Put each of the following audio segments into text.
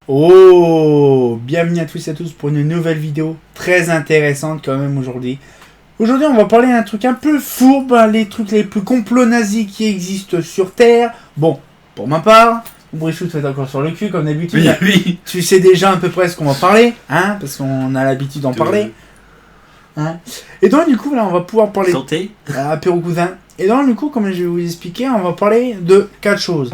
Oh, bienvenue à tous et à tous pour une nouvelle vidéo très intéressante quand même aujourd'hui. Aujourd'hui on va parler d'un truc un peu fourbe, les trucs les plus complots nazis qui existent sur Terre. Bon, pour ma part, Brichou te fait encore sur le cul comme d'habitude. Oui, oui. Tu sais déjà à peu près ce qu'on va parler, hein, parce qu'on a l'habitude d'en parler. Hein. Et donc du coup là on va pouvoir parler... Santé. Apéro cousin. Et donc du coup comme je vais vous expliquer, on va parler de 4 choses.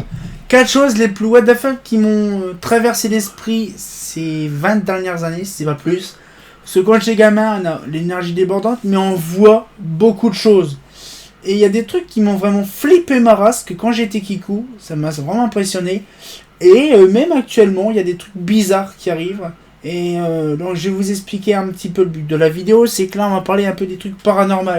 4 choses les plus what the fuck qui m'ont traversé l'esprit ces 20 dernières années, si c'est pas plus. Parce que quand j'étais gamin, on a l'énergie débordante, mais on voit beaucoup de choses. Et il y a des trucs qui m'ont vraiment flippé ma race, que quand j'étais Kikou, ça m'a vraiment impressionné. Et même actuellement, il y a des trucs bizarres qui arrivent. Et donc je vais vous expliquer un petit peu le but de la vidéo, c'est que là on va parler un peu des trucs paranormaux.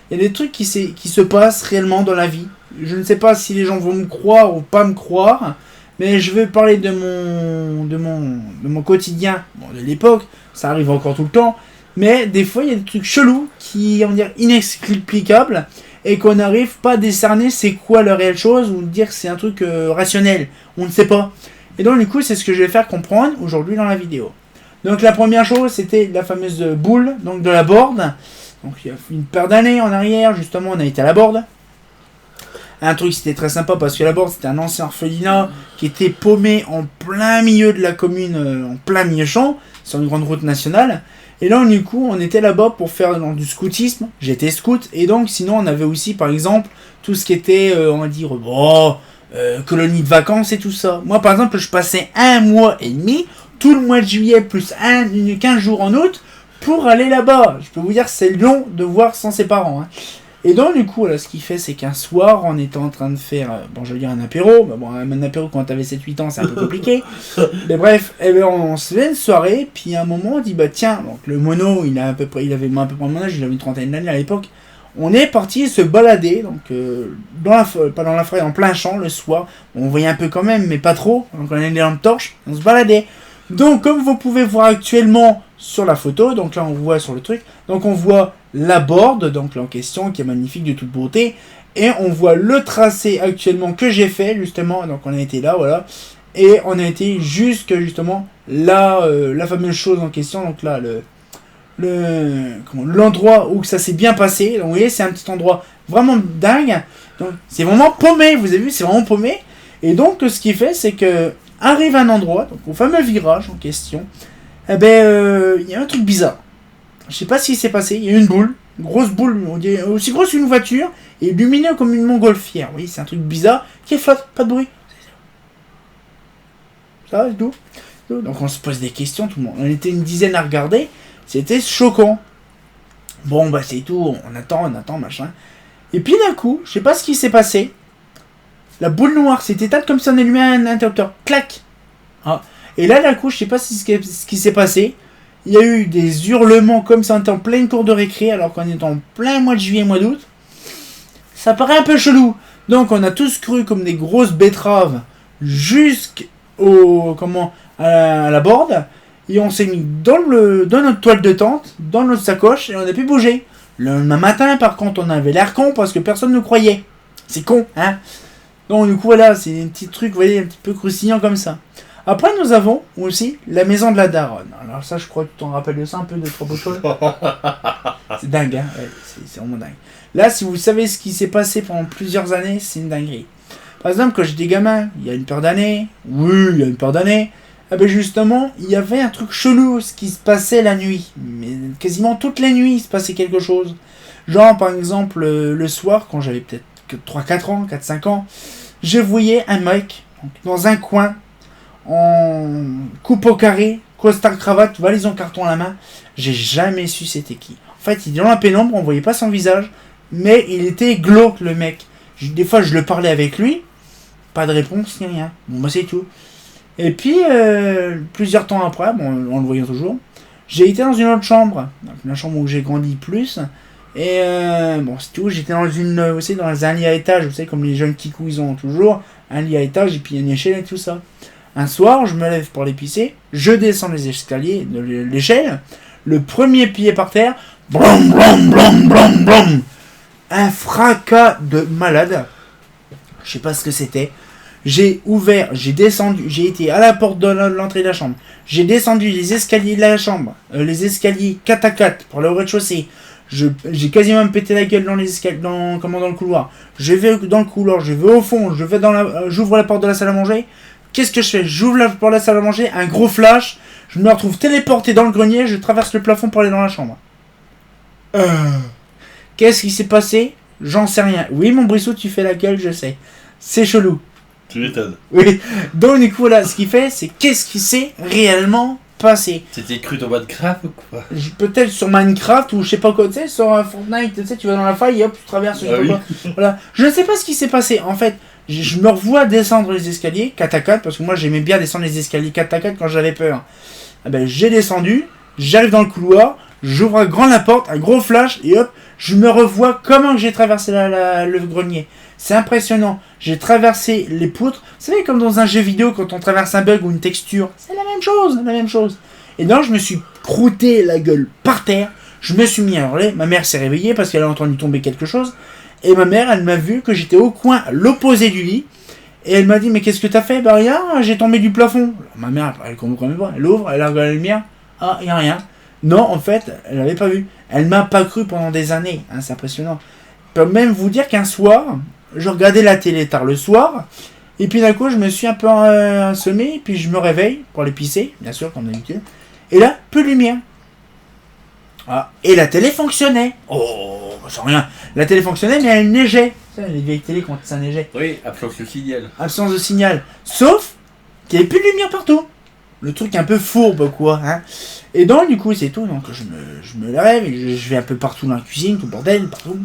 Il y a des trucs qui se passent réellement dans la vie. Je ne sais pas si les gens vont me croire ou pas me croire, mais je vais parler de mon quotidien, bon, de l'époque, ça arrive encore tout le temps, mais des fois il y a des trucs chelous qui, on va dire, inexplicables, et qu'on n'arrive pas à décerner c'est quoi la réelle chose, ou dire que c'est un truc rationnel, on ne sait pas. Et donc du coup c'est ce que je vais faire comprendre aujourd'hui dans la vidéo. Donc la première chose c'était la fameuse boule, donc de la Borde. Donc il y a une paire d'années en arrière, justement on a été à la Borde. Un truc c'était très sympa parce que la Borde c'était un ancien orphelinat qui était paumé en plein milieu de la commune, en plein milieu champ, sur une grande route nationale. Et là du coup on était là-bas pour faire du scoutisme, j'étais scout, et donc sinon on avait aussi par exemple tout ce qui était, on va dire, colonie de vacances et tout ça. Moi par exemple je passais 1 mois et demi, tout le mois de juillet plus 15 jours en août, pour aller là-bas. Je peux vous dire c'est long de voir sans ses parents. Hein. Et donc du coup, là, ce qu'il fait, c'est qu'un soir, on était en train de faire, bon, je veux dire un apéro. Bah, bon, un apéro quand t'avais 7-8 ans, c'est un peu compliqué. Mais bref, on se fait une soirée, puis à un moment, on dit, bah tiens, donc le mono, il avait à peu près mon âge, il avait une trentaine d'années à l'époque. On est parti se balader, donc pas dans la forêt, en plein champ, le soir. On voyait un peu quand même, mais pas trop. Donc on avait des lampes torches, on se baladait. Donc comme vous pouvez voir actuellement sur la photo, donc là on voit sur le truc, donc on voit la Borde, donc là en question, qui est magnifique de toute beauté, et on voit le tracé actuellement que j'ai fait justement, donc on a été là, voilà, et on a été jusque justement là, la fameuse chose en question, donc là l'endroit où ça s'est bien passé. Donc vous voyez c'est un petit endroit vraiment dingue, donc c'est vraiment paumé, vous avez vu, c'est vraiment paumé, et donc ce qu'il fait c'est que arrive un endroit, donc au fameux virage en question, eh ben il y a un truc bizarre. Je sais pas ce qui s'est passé, il y a une boule, une grosse boule, on dirait aussi grosse qu'une voiture, et lumineuse comme une montgolfière. Oui, c'est un truc bizarre qui flotte, pas de bruit. Ça, c'est tout. Donc on se pose des questions, tout le monde. On était une dizaine à regarder, c'était choquant. Bon, bah c'est tout, on attend, machin. Et puis d'un coup, je sais pas ce qui s'est passé, la boule noire s'est éteinte comme si on allumait un interrupteur. Clac. Ah. Et là, d'un coup, je sais pas ce qui s'est passé. Il y a eu des hurlements comme ça, on était en pleine cour de récré, alors qu'on est en plein mois de juillet, mois d'août. Ça paraît un peu chelou. Donc, on a tous cru comme des grosses betteraves à la Borde. Et on s'est mis dans notre toile de tente, dans notre sacoche, et on a pu bouger. Le lendemain matin, par contre, on avait l'air con parce que personne ne croyait. C'est con, hein. Donc du coup voilà, c'est un petit truc, vous voyez, un petit peu croustillant comme ça. Après nous avons aussi la maison de la daronne. Alors ça je crois que tu t'en rappelles de ça un peu de trois beaux choses. C'est dingue, hein, ouais, c'est vraiment dingue. Là si vous savez ce qui s'est passé pendant plusieurs années, c'est une dinguerie. Par exemple quand j'étais gamin, il y a une paire d'années, eh ben justement, il y avait un truc chelou ce qui se passait la nuit. Mais quasiment toutes les nuits il se passait quelque chose. Genre par exemple le soir quand j'avais peut-être 3-4 ans, 4-5 ans, je voyais un mec dans un coin, en coupe au carré, costard cravate, valise en carton à la main. J'ai jamais su c'était qui. En fait, il est dans la pénombre, on voyait pas son visage, mais il était glauque le mec. Des fois, je le parlais avec lui, pas de réponse ni rien. Bon, bah c'est tout. Et puis, plusieurs temps après, bon, en le voyant toujours, j'ai été dans une autre chambre, donc la chambre où j'ai grandi plus. Et bon, c'est tout, j'étais dans un lit à étage, vous savez, comme les jeunes kikous, ils ont toujours un lit à étage et puis une échelle et tout ça. Un soir, je me lève pour aller pisser, je descends les escaliers de l'échelle, le premier pied par terre, blom, blom, blom, blom, blom. Un fracas de malade. Je sais pas ce que c'était. J'ai ouvert, j'ai descendu, j'ai été à la porte de l'entrée de la chambre. J'ai descendu les escaliers de la chambre, les escaliers 4 à 4 pour aller au rez-de-chaussée. J'ai quasiment pété la gueule dans les escaliers, dans le couloir. Je vais dans le couloir, je vais au fond, j'ouvre la porte de la salle à manger. Qu'est-ce que je fais? J'ouvre la porte de la salle à manger, un gros flash. Je me retrouve téléporté dans le grenier, je traverse le plafond pour aller dans la chambre. Qu'est-ce qui s'est passé? J'en sais rien. Oui, mon Brissot, tu fais la gueule, je sais. C'est chelou. Tu m'étonnes. Oui. Donc, du coup, là, ce qu'il fait, c'est qu'est-ce qui s'est réellement passé? C'était cru dans Minecraft ou quoi? Peut-être sur Minecraft ou je sais pas quoi, tu sais, sur Fortnite, tu sais, tu vas dans la faille et hop, tu traverses. Ah oui. Quoi. Voilà. Je ne sais pas ce qui s'est passé. En fait, je me revois descendre les escaliers 4 à 4 parce que moi, j'aimais bien descendre les escaliers 4 à 4 quand j'avais peur. Ah ben, j'ai descendu, j'arrive dans le couloir, j'ouvre grand la porte, un gros flash et hop, je me revois comment j'ai traversé le grenier. C'est impressionnant. J'ai traversé les poutres. Vous savez, comme dans un jeu vidéo, quand on traverse un bug ou une texture, c'est la même chose. Et donc, je me suis croûté la gueule par terre. Je me suis mis à hurler. Ma mère s'est réveillée parce qu'elle a entendu tomber quelque chose. Et ma mère, elle m'a vu que j'étais au coin, à l'opposé du lit. Et elle m'a dit, mais qu'est-ce que t'as fait? Bah rien, j'ai tombé du plafond. Alors, ma mère, elle comprend même pas. Elle ouvre, elle regarde la lumière. Ah, y a rien. Non, en fait, elle l'avait pas vu. Elle m'a pas cru pendant des années. Hein, c'est impressionnant. Je peux même vous dire qu'un soir, je regardais la télé tard le soir, et puis d'un coup, je me suis un peu assommé, et puis je me réveille pour aller pisser, bien sûr, comme d'habitude. Et là, plus de lumière. Ah, et la télé fonctionnait. Oh, sans rien. La télé fonctionnait, mais elle neigeait. Ça, les vieilles télé quand ça neigeait. Oui, absence de signal. Absence de signal. Sauf qu'il n'y avait plus de lumière partout. Le truc un peu fourbe, quoi. Hein. Et donc, du coup, c'est tout. Donc, je me lève et je vais un peu partout dans la cuisine, tout le bordel, partout.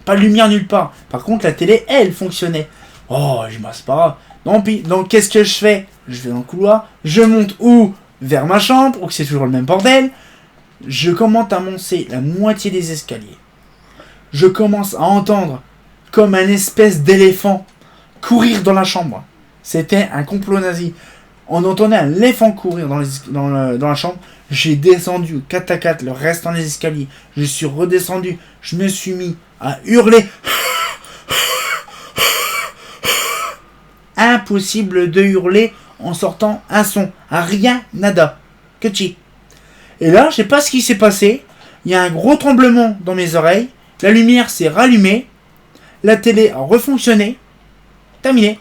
Pas de lumière nulle part. Par contre, la télé, elle, fonctionnait. Oh, je m'asse pas. Donc, qu'est-ce que je fais? Je vais dans le couloir. Je monte où? Vers ma chambre, où c'est toujours le même bordel. Je commence à monter la moitié des escaliers. Je commence à entendre comme un espèce d'éléphant courir dans la chambre. C'était un complot nazi. On entendait un éléphant courir dans la chambre. J'ai descendu 4 à 4 le reste dans les escaliers. Je suis redescendu. Je me suis mis à hurler. Impossible de hurler en sortant un son. Rien, nada. Que chi. Et là, je sais pas ce qui s'est passé. Il y a un gros tremblement dans mes oreilles. La lumière s'est rallumée. La télé a refonctionné. Terminé.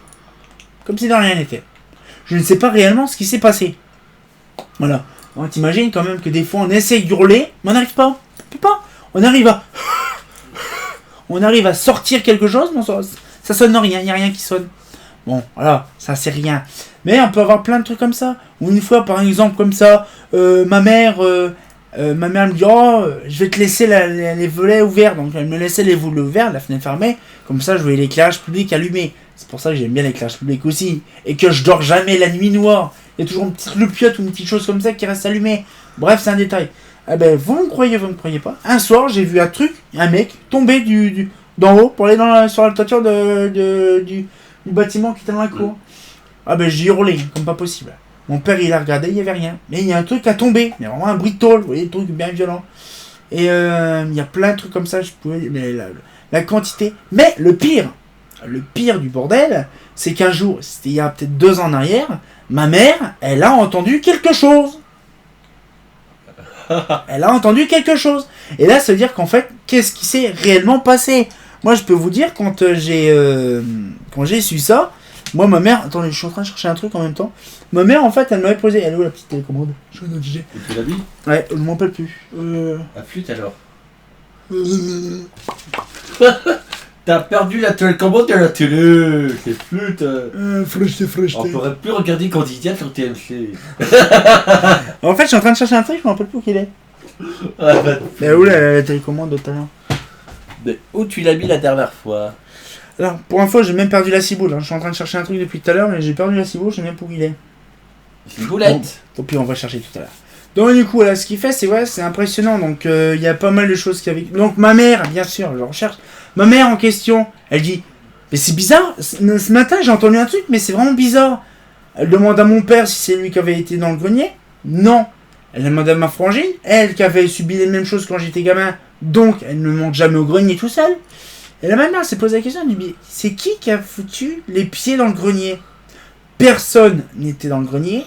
Comme si de rien n'était. Je ne sais pas réellement ce qui s'est passé. Voilà. On t'imagine quand même que des fois on essaye d'hurler, mais on n'arrive pas. On peut pas. On arrive à sortir quelque chose, mais ça sonne rien. Il n'y a rien qui sonne. Bon, voilà, ça c'est rien. Mais on peut avoir plein de trucs comme ça. Ou une fois, par exemple, comme ça, ma mère me dit, oh, je vais te laisser les volets ouverts. Donc elle me laissait les volets ouverts, la fenêtre fermée. Comme ça, je voyais l'éclairage public allumé. C'est pour ça que j'aime bien l'éclairage public aussi. Et que je dors jamais la nuit noire. Il y a toujours une petite loupiote ou une petite chose comme ça qui reste allumée. Bref, c'est un détail. Eh ben, vous me croyez pas. Un soir, j'ai vu un mec tomber d'en haut pour aller sur la toiture du bâtiment qui était dans la cour. Ah ben, j'ai hurlé, comme pas possible. Mon père, il a regardé, il n'y avait rien. Mais il y a un truc à tomber. Il y a vraiment un bruit de tôle. Vous voyez, des trucs bien violents. Et il y a plein de trucs comme ça. Mais la quantité. Mais le pire du bordel, c'est qu'un jour, c'était il y a peut-être 2 ans en arrière, ma mère, elle a entendu quelque chose. Elle a entendu quelque chose. Et là, ça veut dire qu'en fait, qu'est-ce qui s'est réellement passé? Moi, je peux vous dire, quand j'ai su ça, moi, ma mère... Attendez, je suis en train de chercher un truc en même temps. Ma mère, en fait, elle m'avait posé... Elle est où la petite télécommande? Je suis un DJ. Et tu l'as mis? Ouais, je m'en rappelle plus. La flûte alors. T'as perdu la télécommande de la télé. C'est flûte. Fraîche. On pourrait plus regarder Candidia sur TMC. En fait, je suis en train de chercher un truc, je m'en rappelle plus où qu'il est. Ah, bah, Mais où la télécommande de tout à l'heure? mais où tu l'as mis la dernière fois? Alors, pour info, j'ai même perdu la ciboule. Hein. Je suis en train de chercher un truc depuis tout à l'heure, mais j'ai perdu la ciboule, je sais même pas où il est. C'est une boulette. Bon, tant pis, on va chercher tout à l'heure. Donc, du coup, là, ce qu'il fait, c'est impressionnant. Donc, il y a pas mal de choses qui avaient. Donc, ma mère, bien sûr, je recherche. Ma mère en question, elle dit, mais c'est bizarre. Ce matin, j'ai entendu un truc, mais c'est vraiment bizarre. Elle demande à mon père si c'est lui qui avait été dans le grenier. Non. Elle demande à ma frangine, elle qui avait subi les mêmes choses quand j'étais gamin. Donc, elle ne monte jamais au grenier tout seul. Et là, ma mère s'est posé la question, elle dit, mais c'est qui a foutu les pieds dans le grenier? personne n'était dans le grenier,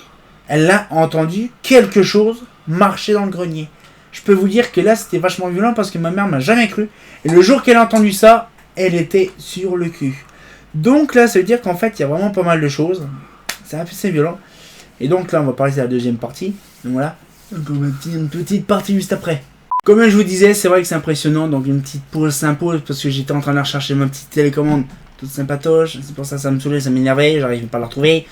elle a entendu quelque chose marcher dans le grenier. Je peux vous dire que là, c'était vachement violent parce que ma mère m'a jamais cru. Et le jour qu'elle a entendu ça, elle était sur le cul. Donc là, ça veut dire qu'en fait, il y a vraiment pas mal de choses. C'est assez violent. Et donc là, on va parler de la deuxième partie. Donc voilà. Donc on va une petite partie juste après. Comme je vous disais, c'est vrai que c'est impressionnant. Donc une petite pause s'impose parce que j'étais en train de rechercher ma petite télécommande toute sympatoche. C'est pour ça que ça me saoulait, ça m'énervait. J'arrivais pas à la retrouver.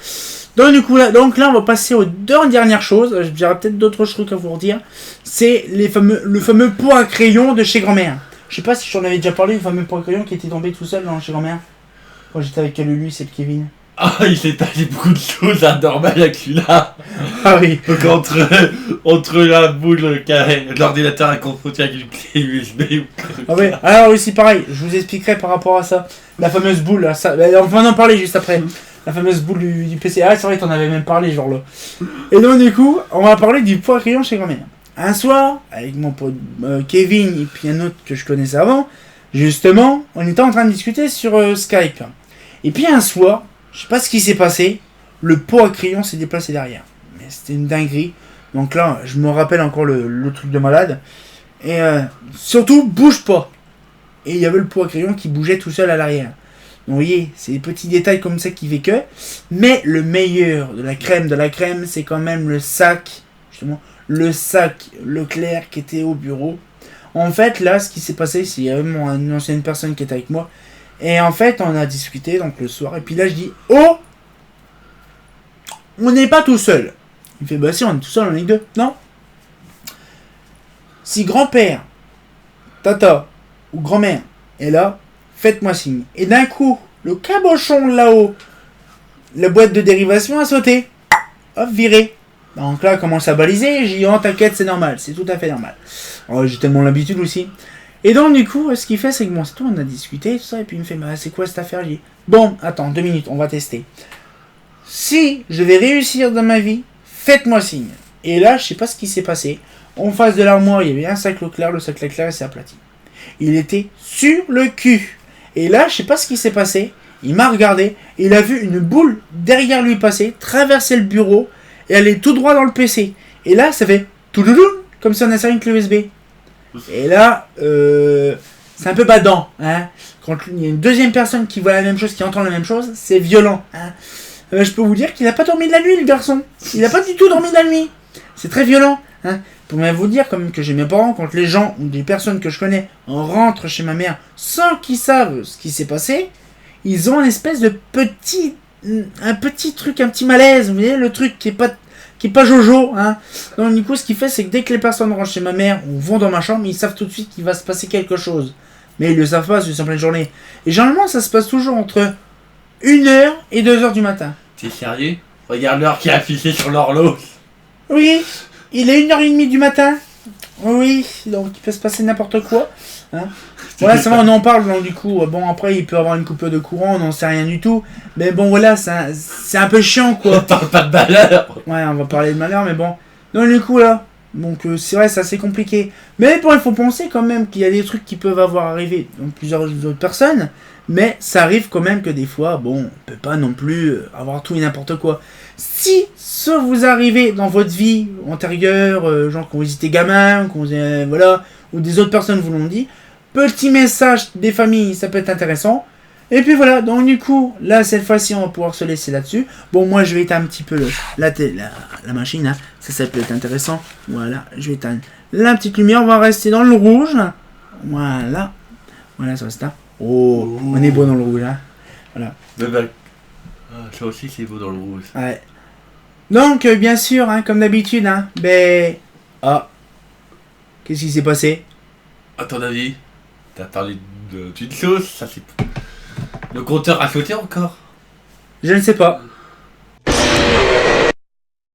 Donc du coup là, on va passer aux deux dernières choses. J'aurais peut-être d'autres trucs à vous redire. C'est le fameux pot à crayon de chez grand-mère. Je sais pas si je t'en avais déjà parlé, le fameux pot à crayon qui était tombé tout seul chez grand-mère. Quand j'étais avec Lulu, c'est le Kevin. Ah, il s'est passé beaucoup de choses anormales avec celui-là. Ah oui. Donc entre la boule carrée, l'ordinateur à confronté avec une clé USB. Ah oui. Alors aussi pareil, je vous expliquerai par rapport à ça. La fameuse boule, là, ça, on va en parler juste après. La fameuse boule du PC. Ah c'est vrai, t'en avais même parlé genre là. Et donc du coup, on va parler du pot à crayon chez grand-mère. Un soir, avec mon pote Kevin et puis un autre que je connaissais avant, justement, on était en train de discuter sur Skype. Et puis un soir, je sais pas ce qui s'est passé, le pot à crayon s'est déplacé derrière. Mais c'était une dinguerie. Donc là, je me rappelle encore le truc de malade. Et surtout, bouge pas. Et il y avait le pot à crayon qui bougeait tout seul à l'arrière. Donc vous voyez, c'est des petits détails comme ça qui fait que. Mais le meilleur de la crème, c'est quand même le sac, justement, le sac Leclerc qui était au bureau. En fait, là, ce qui s'est passé, c'est qu'il y avait une ancienne personne qui était avec moi. Et en fait, on a discuté donc le soir. Et puis là, je dis, oh, on n'est pas tout seul. Il me fait, bah si, on est tout seul, on est deux. Non. Si grand-père, tata ou grand-mère est là, faites-moi signe. Et d'un coup, le cabochon là-haut, la boîte de dérivation a sauté. Hop, viré. Donc là, commence à baliser. J'ai dit, oh, t'inquiète, c'est normal. C'est tout à fait normal. Oh, j'ai tellement l'habitude aussi. Et donc, du coup, ce qu'il fait, c'est que bon, c'est tout, on a discuté, tout ça. Et puis, il me fait, bah, c'est quoi cette affaire? J'ai dit, bon, attends, 2 minutes, on va tester. Si je vais réussir dans ma vie, faites-moi signe. Et là, je sais pas ce qui s'est passé. En face de l'armoire, il y avait un sac Leclerc. Le sac Leclerc s'est aplati. Il était sur le cul. Et là, je sais pas ce qui s'est passé. Il m'a regardé. Et il a vu une boule derrière lui passer, traverser le bureau et aller tout droit dans le PC. Et là, ça fait tout comme si on inséré une clé USB. Et là, c'est un peu badant. Hein. Quand il y a une deuxième personne qui voit la même chose, qui entend la même chose, c'est violent. Hein. Je peux vous dire qu'il n'a pas dormi de la nuit, le garçon. Il n'a pas du tout dormi de la nuit. C'est très violent. Hein. Pour même vous dire, comme que j'ai mes parents, quand les gens ou des personnes que je connais rentrent chez ma mère sans qu'ils savent ce qui s'est passé, ils ont une espèce de un petit truc, un petit malaise. Vous voyez, le truc qui est pas jojo, hein. Donc du coup, ce qu'il fait, c'est que dès que les personnes rentrent chez ma mère ou vont dans ma chambre, ils savent tout de suite qu'il va se passer quelque chose. Mais ils le savent pas, parce que c'est en pleine journée. Et généralement, ça se passe toujours entre 1h et 2h du matin. T'es sérieux? Regarde l'heure qui est affichée sur l'horloge. Oui, il est 1h30 du matin. Oui, donc il peut se passer n'importe quoi. Hein. Voilà, ça va, on en parle, donc du coup, bon, après, il peut avoir une coupure de courant, on n'en sait rien du tout. Mais bon, voilà, c'est un peu chiant, quoi. On parle pas de malheur. Ouais, on va parler de malheur, mais bon. Donc, du coup, là, donc, c'est vrai, c'est assez compliqué. Mais bon, il faut penser quand même qu'il y a des trucs qui peuvent avoir arrivé dans plusieurs autres personnes. Mais ça arrive quand même que des fois, bon, on peut pas non plus avoir tout et n'importe quoi. Si ça vous arrivez dans votre vie antérieure, genre quand vous étiez gamin, quand vous, voilà, ou des autres personnes vous l'ont dit, petit message des familles, ça peut être intéressant. Et puis voilà, donc du coup, là, cette fois-ci, on va pouvoir se laisser là-dessus. Bon, moi, je vais éteindre un petit peu la machine, hein. Ça peut être intéressant. Voilà, je vais éteindre la petite lumière, on va rester dans le rouge. Voilà. Voilà, ça reste là. Oh, on est beau dans le rouge, hein. Voilà. Ça aussi, c'est beau dans le rouge. Ouais. Donc, bien sûr, hein, comme d'habitude, hein, ben... Ah. Qu'est-ce qui s'est passé? À ton avis, t'as parlé d'une chose, ça c'est... Le compteur a sauté encore? Je ne sais pas.